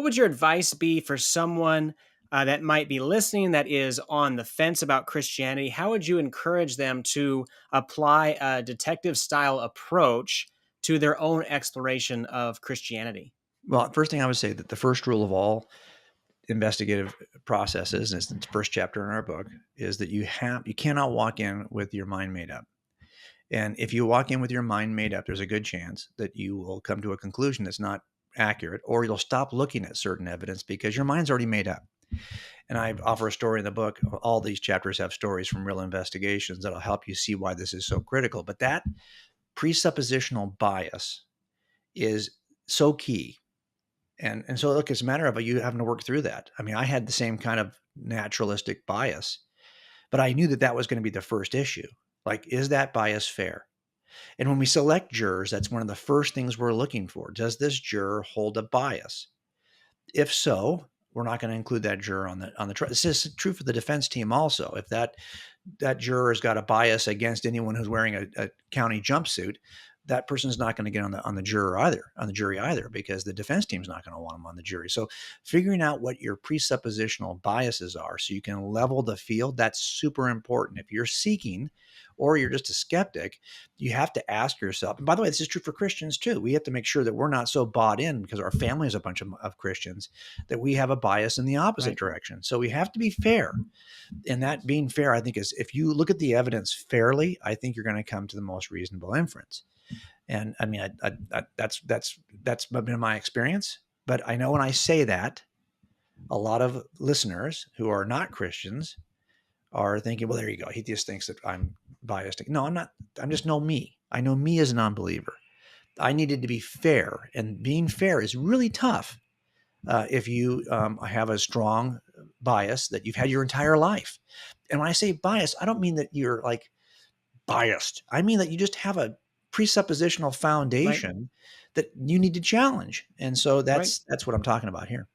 would your advice be for someone that might be listening that is on the fence about Christianity? How would you encourage them to apply a detective style approach to their own exploration of Christianity? Well, first thing I would say that the first rule of all investigative processes, and it's the first chapter in our book, is that you cannot walk in with your mind made up. And if you walk in with your mind made up, there's a good chance that you will come to a conclusion that's not accurate, or you'll stop looking at certain evidence because your mind's already made up. And I offer a story in the book. All these chapters have stories from real investigations that'll help you see why this is so critical. But that presuppositional bias is so key. And so look, it's a matter of you having to work through that. I mean, I had the same kind of naturalistic bias, but I knew that that was going to be the first issue. Like, is that bias fair? And when we select jurors, that's one of the first things we're looking for. Does this juror hold a bias? If so, we're not going to include that juror on the trial. This is true for the defense team also. If that juror has got a bias against anyone who's wearing a county jumpsuit, that person's not going to get on the jury either, because the defense team's not going to want them on the jury. So figuring out what your presuppositional biases are so you can level the field, that's super important. If you're seeking or you're just a skeptic, you have to ask yourself, and by the way, this is true for Christians too. We have to make sure that we're not so bought in because our family is a bunch of Christians that we have a bias in the opposite direction. So we have to be fair. And that being fair, I think, is if you look at the evidence fairly, I think you're going to come to the most reasonable inference. And I mean, that's been my experience. But I know when I say that, a lot of listeners who are not Christians are thinking, well, there you go. He just thinks that I'm biased. No, I'm not. I'm just know me. I know me as an unbeliever. I needed to be fair. And being fair is really tough if you have a strong bias that you've had your entire life. And when I say bias, I don't mean that you're like biased. I mean that you just have a presuppositional Right. foundation that you need to challenge. And so Right. that's what I'm talking about here.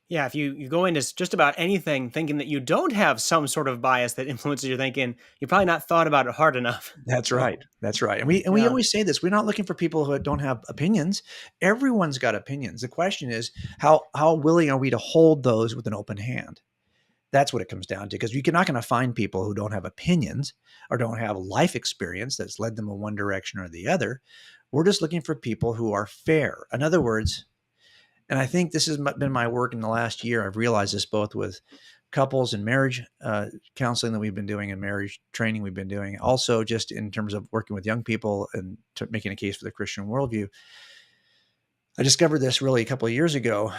Yeah, if you go into just about anything thinking that you don't have some sort of bias that influences your thinking, you probably not thought about it hard enough. That's So, right. That's right. And we yeah. always say this. We're not looking for people who don't have opinions. Everyone's got opinions. The question is how willing are we to hold those with an open hand? That's what it comes down to, because you're not going to find people who don't have opinions or don't have life experience that's led them in one direction or the other. We're just looking for people who are fair. In other words, and I think this has been my work in the last year. I've realized this both with couples and marriage counseling that we've been doing and marriage training we've been doing. Also, just in terms of working with young people and making a case for the Christian worldview. I discovered this really a couple of years ago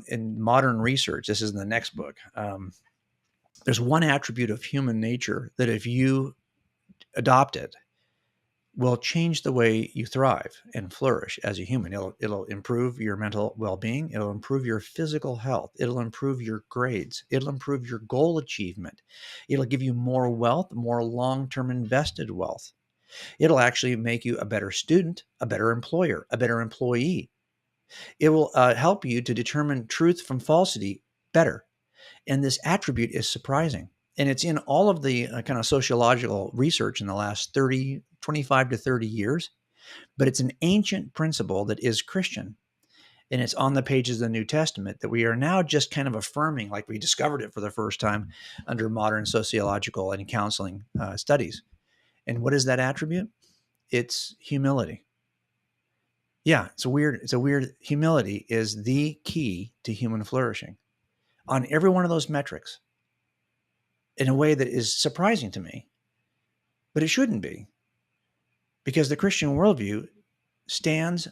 in modern research. This is in the next book. There's one attribute of human nature that if you adopt it, will change the way you thrive and flourish as a human. It'll improve your mental well-being. It'll improve your physical health. It'll improve your grades. It'll improve your goal achievement. It'll give you more wealth, more long-term invested wealth. It'll actually make you a better student, a better employer, a better employee. It will help you to determine truth from falsity better. And this attribute is surprising. And it's in all of the kind of sociological research in the last 25 to 30 years. But it's an ancient principle that is Christian. And it's on the pages of the New Testament that we are now just kind of affirming, like we discovered it for the first time under modern sociological and counseling studies. And what is that attribute? It's humility. Yeah, it's a weird humility is the key to human flourishing on every one of those metrics in a way that is surprising to me, but it shouldn't be, because the Christian worldview stands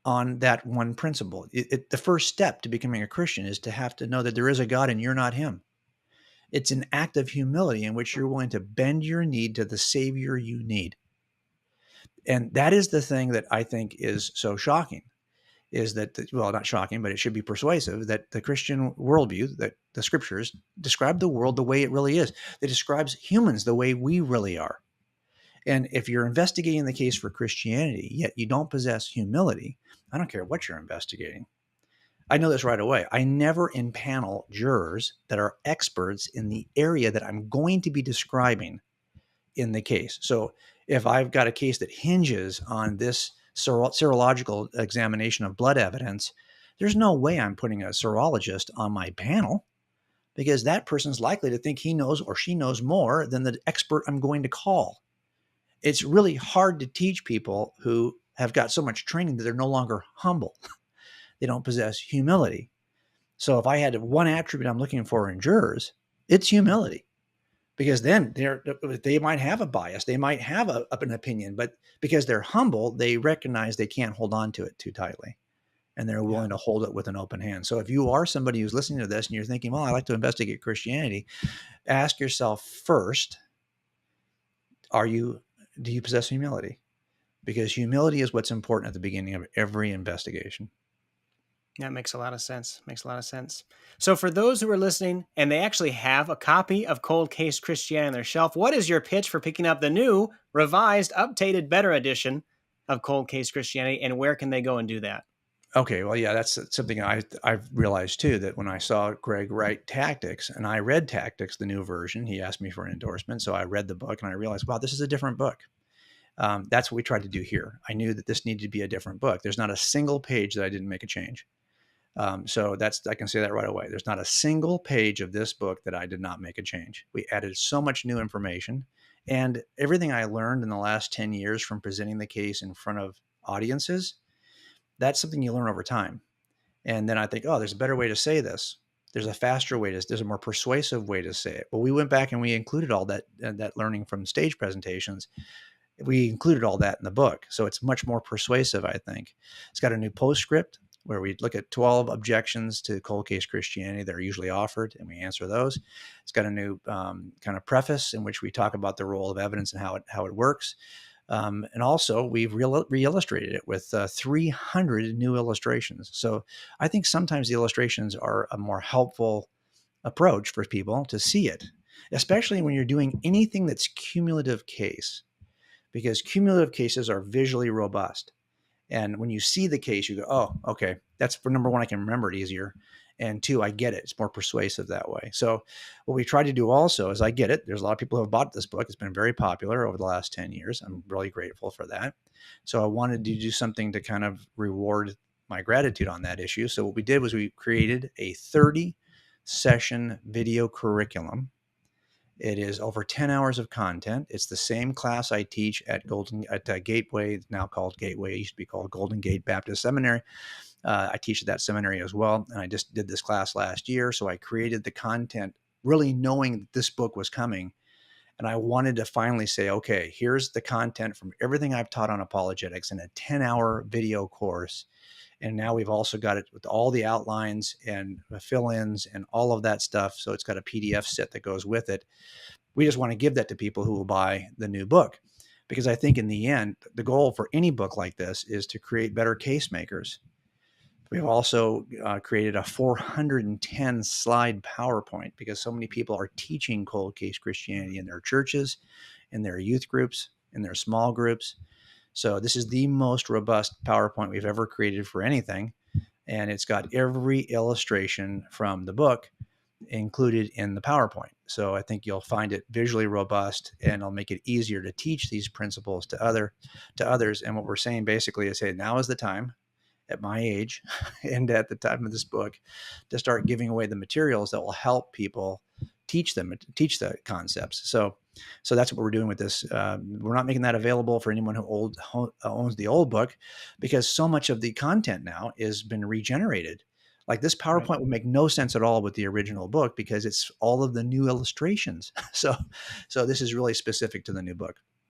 on that one principle. The first step to becoming a Christian is to have to know that there is a God and you're not him. It's an act of humility in which you're willing to bend your knee to the Savior you need. And that is the thing that I think is so shocking, is that, well, not shocking, but it should be persuasive, that the Christian worldview, that the scriptures describe the world the way it really is. It describes humans the way we really are. And if you're investigating the case for Christianity, yet you don't possess humility, I don't care what you're investigating. I know this right away. I never impanel jurors that are experts in the area that I'm going to be describing in the case. So if I've got a case that hinges on this serological examination of blood evidence, There's no way I'm putting a serologist on my panel because that person's likely to think he knows or she knows more than the expert I'm going to call. It's really hard to teach people who have got so much training that they're no longer humble. They don't possess humility. So if I had one attribute I'm looking for in jurors, it's humility. Because then they might have a bias, they might have an opinion, but because they're humble, they recognize they can't hold on to it too tightly, and they're willing to hold it with an open hand. So if you are somebody who's listening to this and you're thinking, well, I like to investigate Christianity, ask yourself first, do you possess humility? Because humility is what's important at the beginning of every investigation. That makes a lot of sense. Makes a lot of sense. So, for those who are listening and they actually have a copy of Cold Case Christianity on their shelf, what is your pitch for picking up the new, revised, updated, better edition of Cold Case Christianity, and where can they go and do that? Okay, well, yeah, that's something I've realized too, that when I saw Greg write Tactics and I read Tactics, the new version, he asked me for an endorsement, so I read the book and I realized, wow, this is a different book. That's what we tried to do here. I knew that this needed to be a different book. There's not a single page that I didn't make a change. So I can say that right away. There's not a single page of this book that I did not make a change. We added so much new information, and everything I learned in the last 10 years from presenting the case in front of audiences, that's something you learn over time. And then I think, oh, there's a better way to say this. There's a faster way there's a more persuasive way to say it. Well, we went back and we included all that learning from stage presentations. We included all that in the book. So it's much more persuasive, I think. It's got a new postscript where we look at 12 objections to Cold Case Christianity that are usually offered, and we answer those. It's got a new kind of preface in which we talk about the role of evidence and how it works. And also, we've re-illustrated it with 300 new illustrations. So I think sometimes the illustrations are a more helpful approach for people to see it, especially when you're doing anything that's cumulative case, because cumulative cases are visually robust. And when you see the case, you go, oh, okay, that's for number one, I can remember it easier. And two, I get it. It's more persuasive that way. So what we try to do also is I get it. There's a lot of people who have bought this book. It's been very popular over the last 10 years. I'm really grateful for that. So I wanted to do something to kind of reward my gratitude on that issue. So what we did was we created a 30 session video curriculum. It is over 10 hours of content. It's the same class I teach at Gateway, now called Gateway. It used to be called Golden Gate Baptist Seminary. I teach at that seminary as well. And I just did this class last year. So I created the content really knowing that this book was coming. And I wanted to finally say, okay, here's the content from everything I've taught on apologetics in a 10-hour video course. And now we've also got it with all the outlines and fill-ins and all of that stuff. So it's got a PDF set that goes with it. We just want to give that to people who will buy the new book, because I think in the end, the goal for any book like this is to create better case makers. We've also created a 410 slide PowerPoint because so many people are teaching Cold Case Christianity in their churches, in their youth groups, in their small groups. So this is the most robust PowerPoint we've ever created for anything. And it's got every illustration from the book included in the PowerPoint. So I think you'll find it visually robust, and it'll make it easier to teach these principles to others. And what we're saying basically is, hey, now is the time at my age and at the time of this book to start giving away the materials that will help people teach the concepts. So that's what we're doing with this. We're not making that available for anyone who owns the old book, because so much of the content now has been regenerated. Like this PowerPoint would make no sense at all with the original book because it's all of the new illustrations. So this is really specific to the new book.